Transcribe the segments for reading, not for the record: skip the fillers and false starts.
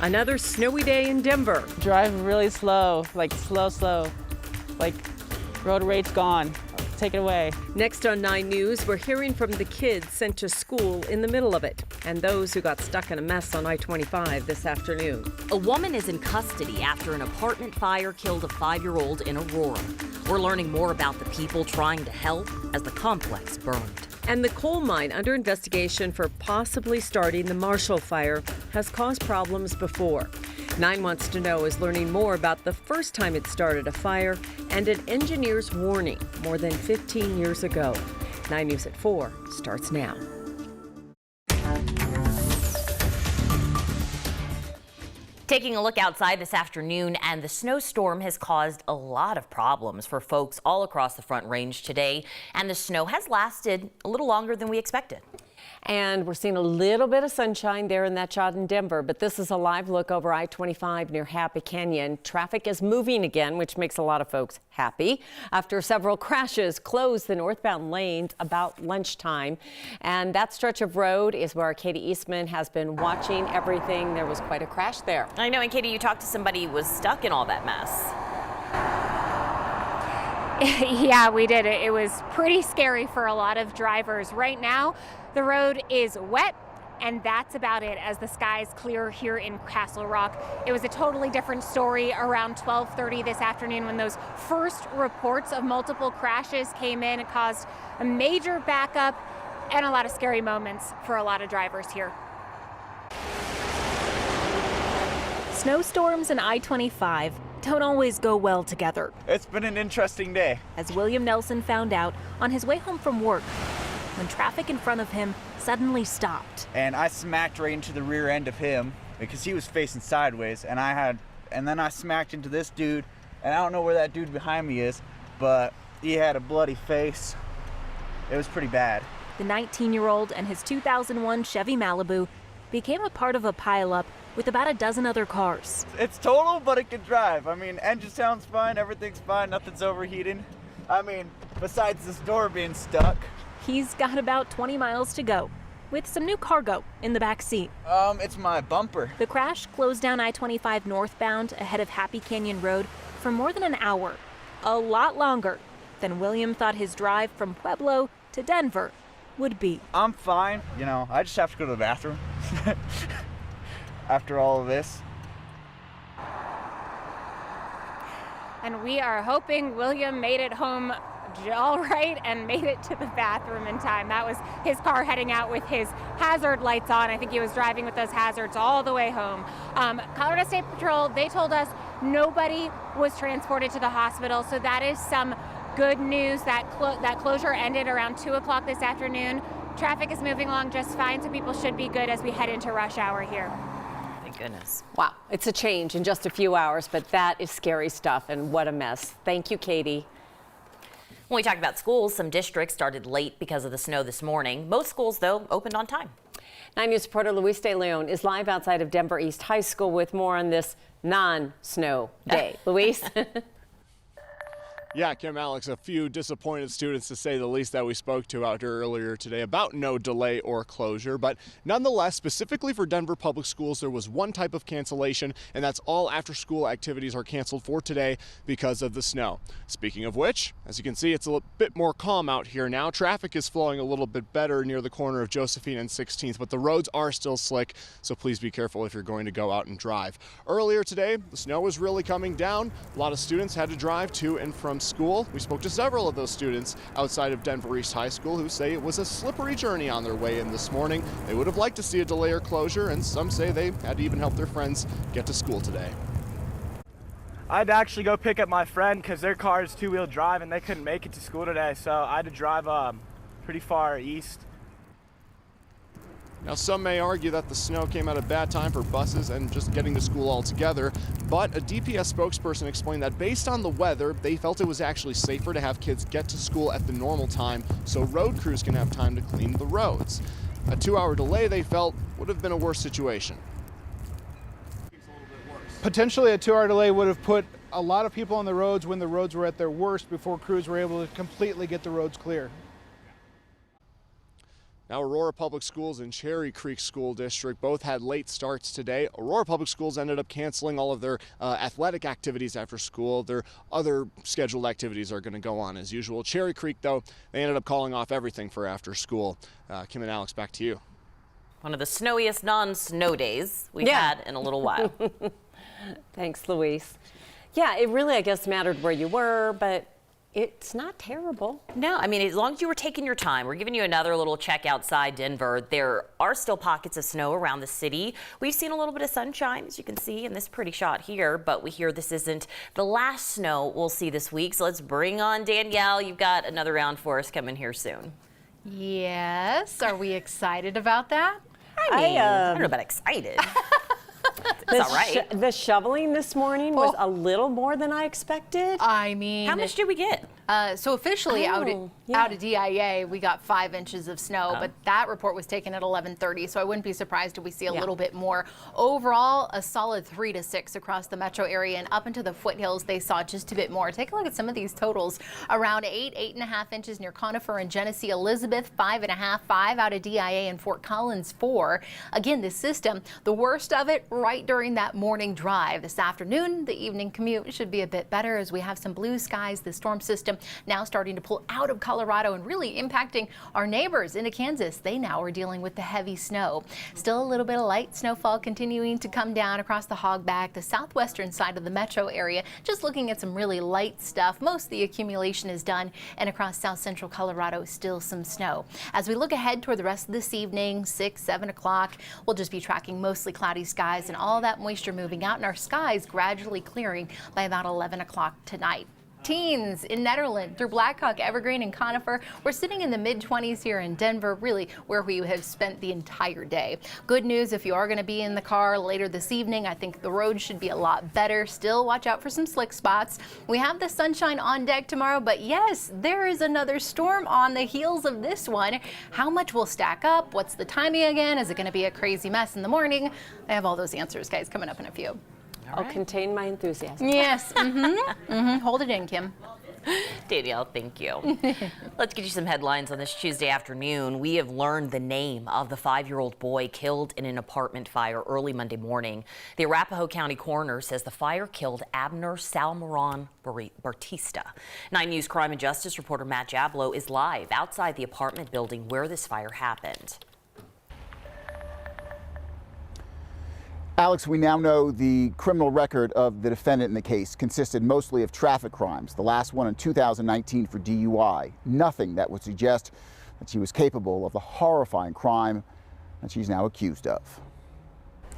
Another snowy day in Denver. Drive really slow, like slow. Like road rage's gone. Take it away. Next on 9 News, we're hearing from the kids sent to school in the middle of it and those who got stuck in a mess on I-25 this afternoon. A woman is in custody after an apartment fire killed a 5-year-old in Aurora. We're learning more about the people trying to help as the complex burned. And the coal mine under investigation for possibly starting the Marshall Fire has caused problems before. 9 Wants to Know is learning more about the first time it started a fire and an engineer's warning more than 15 years ago. 9 News at 4 starts now. Taking a look outside this afternoon, and the snowstorm has caused a lot of problems for folks all across the Front Range today, and the snow has lasted a little longer than we expected. And we're seeing a little bit of sunshine there in that shot in Denver, but this is a live look over I-25 near Happy Canyon. Traffic is moving again, which makes a lot of folks happy. After several crashes closed the northbound lanes about lunchtime. And that stretch of road is where Katie Eastman has been watching everything. There was quite a crash there. I know, and Katie, you talked to somebody who was stuck in all that mess. Yeah, we did. It was pretty scary for a lot of drivers. Right now, the road is wet, and that's about it as the skies clear here in Castle Rock. It was a totally different story around 12:30 this afternoon when those first reports of multiple crashes came in. It caused a major backup and a lot of scary moments for a lot of drivers here. Snowstorms and I-25 don't always go well together. It's been an interesting day. As William Nelson found out on his way home from work, when traffic in front of him suddenly stopped. And I smacked right into the rear end of him because he was facing sideways, and then I smacked into this dude, and I don't know where that dude behind me is, but he had a bloody face. It was pretty bad. The 19-year-old and his 2001 Chevy Malibu became a part of a pileup with about a dozen other cars. It's total, but it can drive. I mean, engine sounds fine, everything's fine, nothing's overheating. I mean, besides this door being stuck. He's got about 20 miles to go, with some new cargo in the back seat. It's my bumper. The crash closed down I-25 northbound ahead of Happy Canyon Road for more than an hour, a lot longer than William thought his drive from Pueblo to Denver would be. I'm fine, I just have to go to the bathroom after all of this. And we are hoping William made it home all right and made it to the bathroom in time. That was his car heading out with his hazard lights on. I think he was driving with those hazards all the way home. Colorado State Patrol, they told us nobody was transported to the hospital, so that is some good news. That closure ended around 2 o'clock this afternoon. Traffic is moving along just fine, so people should be good as we head into rush hour here. Thank goodness. Wow, it's a change in just a few hours, but that is scary stuff, and what a mess. Thank you, Katie. When we talk about schools, some districts started late because of the snow this morning. Most schools, though, opened on time. 9 News reporter Luis De Leon is live outside of Denver East High School with more on this non-snow day. Luis? Yeah, Kim, Alex, a few disappointed students, to say the least, that we spoke to out here earlier today about no delay or closure. But nonetheless, specifically for Denver Public Schools, there was one type of cancellation, and that's all after-school activities are canceled for today because of the snow. Speaking of which, as you can see, it's a bit more calm out here now. Traffic is flowing a little bit better near the corner of Josephine and 16th, but the roads are still slick, so please be careful if you're going to go out and drive. Earlier today, the snow was really coming down. A lot of students had to drive to and from school. We spoke to several of those students outside of Denver East High School who say it was a slippery journey on their way in this morning. They would have liked to see a delay or closure, and some say they had to even help their friends get to school today. I had to actually go pick up my friend because their car is two-wheel drive and they couldn't make it to school today, so I had to drive pretty far east. Now, some may argue that the snow came at a bad time for buses and just getting to school altogether, but a DPS spokesperson explained that based on the weather, they felt it was actually safer to have kids get to school at the normal time so road crews can have time to clean the roads. A 2-hour delay, they felt, would have been a worse situation. Potentially a 2-hour delay would have put a lot of people on the roads when the roads were at their worst before crews were able to completely get the roads clear. Now, Aurora Public Schools and Cherry Creek School District both had late starts today. Aurora Public Schools ended up canceling all of their athletic activities after school. Their other scheduled activities are going to go on as usual. Cherry Creek, though, they ended up calling off everything for after school. Kim and Alex, back to you. One of the snowiest non-snow days we've had in a little while. Thanks, Luis. Yeah, it really, I guess, mattered where you were, but it's not terrible. No, I mean, as long as you were taking your time, we're giving you another little check outside Denver. There are still pockets of snow around the city. We've seen a little bit of sunshine, as you can see in this pretty shot here, but we hear this isn't the last snow we'll see this week. So let's bring on Danielle. You've got another round for us coming here soon. Yes. Are we excited about that? I mean, I don't know about excited. That's all right. The shoveling this morning was a little more than I expected. I mean, How much did we get? So officially out of DIA, we got 5 inches of snow, but that report was taken at 11:30, so I wouldn't be surprised if we see a little bit more. Overall, a solid 3 to 6 across the metro area, and up into the foothills, they saw just a bit more. Take a look at some of these totals. Around 8.5 inches near Conifer and Genesee Elizabeth, 5.5, 5 out of DIA and Fort Collins, 4. Again, this system, the worst of it right during that morning drive. This afternoon, the evening commute should be a bit better as we have some blue skies. The storm system now starting to pull out of Colorado and really impacting our neighbors into Kansas. They now are dealing with the heavy snow. Still a little bit of light snowfall continuing to come down across the hogback, the southwestern side of the metro area. Just looking at some really light stuff. Most of the accumulation is done, and across south central Colorado, still some snow. As we look ahead toward the rest of this evening, 6, 7 o'clock, we'll just be tracking mostly cloudy skies and all that moisture moving out, and our skies gradually clearing by about 11 o'clock tonight. Teens in Nederland through Blackhawk, Evergreen, and Conifer. We're sitting in the mid-20s here in Denver, really where we have spent the entire day. Good news if you are going to be in the car later this evening. I think the road should be a lot better. Still watch out for some slick spots. We have the sunshine on deck tomorrow, but yes, there is another storm on the heels of this one. How much will stack up? What's the timing again? Is it going to be a crazy mess in the morning? I have all those answers, guys, coming up in a few. I'll contain my enthusiasm. Yes. Hold it in, Kim. Danielle, thank you. Let's get you some headlines on this Tuesday afternoon. We have learned the name of the 5-year-old boy killed in an apartment fire early Monday morning. The Arapahoe County coroner says the fire killed Abner Salmoron Batista. 9 News crime and justice reporter Matt Jablow is live outside the apartment building where this fire happened. Alex, we now know the criminal record of the defendant in the case consisted mostly of traffic crimes, the last one in 2019 for DUI. Nothing that would suggest that she was capable of the horrifying crime that she's now accused of.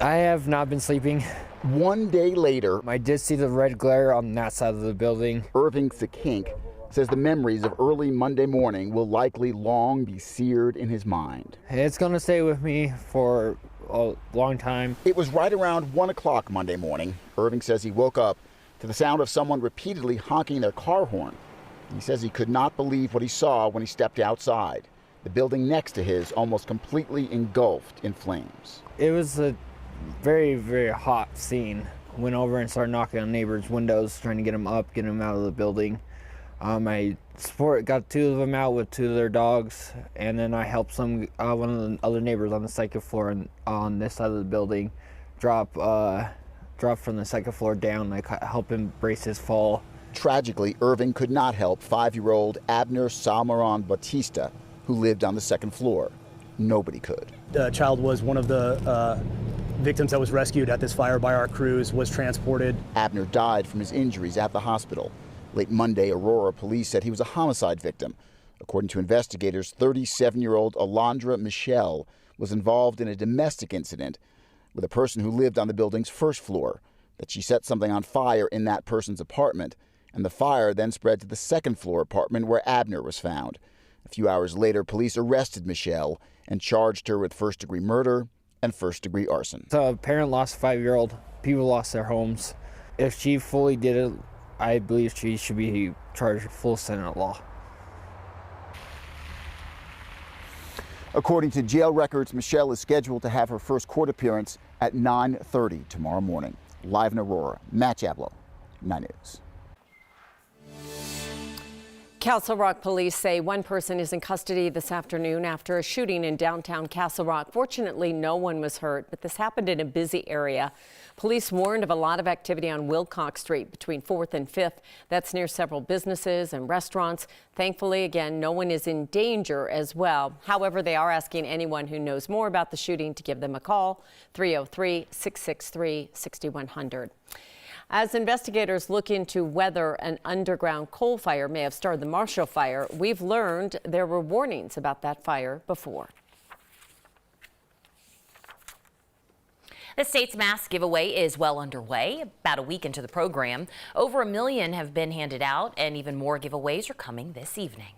I have not been sleeping. 1 day later, I did see the red glare on that side of the building. Irving Sakink says the memories of early Monday morning will likely long be seared in his mind. It's going to stay with me for a long time. It was right around 1 o'clock Monday morning. Irving says he woke up to the sound of someone repeatedly honking their car horn. He says he could not believe what he saw when he stepped outside. The building next to his almost completely engulfed in flames. It was a very, very hot scene. Went over and started knocking on neighbors' windows, trying to get them up, get them out of the building. I got 2 of them out with 2 of their dogs, and then I helped one of the other neighbors on the second floor and on this side of the building drop from the second floor down. I helped him brace his fall. Tragically, Irving could not help 5-year-old Abner Salmoron Batista, who lived on the second floor. Nobody could. The child was one of the victims that was rescued at this fire by our crews, was transported. Abner died from his injuries at the hospital. Late Monday, Aurora police said he was a homicide victim. According to investigators, 37-year-old Alondra Michelle was involved in a domestic incident with a person who lived on the building's first floor, that she set something on fire in that person's apartment, and the fire then spread to the second floor apartment where Abner was found. A few hours later, police arrested Michelle and charged her with first-degree murder and first-degree arson. So a parent lost a 5-year-old, people lost their homes. If she fully did it, I believe she should be charged with full Senate law. According to jail records, Michelle is scheduled to have her first court appearance at 9:30 tomorrow morning. Live in Aurora, Matt Jablow, 9 News. Castle Rock police say one person is in custody this afternoon after a shooting in downtown Castle Rock. Fortunately, no one was hurt, but this happened in a busy area. Police warned of a lot of activity on Wilcox Street between 4th and 5th. That's near several businesses and restaurants. Thankfully, again, no one is in danger as well. However, they are asking anyone who knows more about the shooting to give them a call, 303-663-6100. As investigators look into whether an underground coal fire may have started the Marshall Fire, we've learned there were warnings about that fire before. The state's mask giveaway is well underway. About a week into the program, over 1 million have been handed out, and even more giveaways are coming this evening.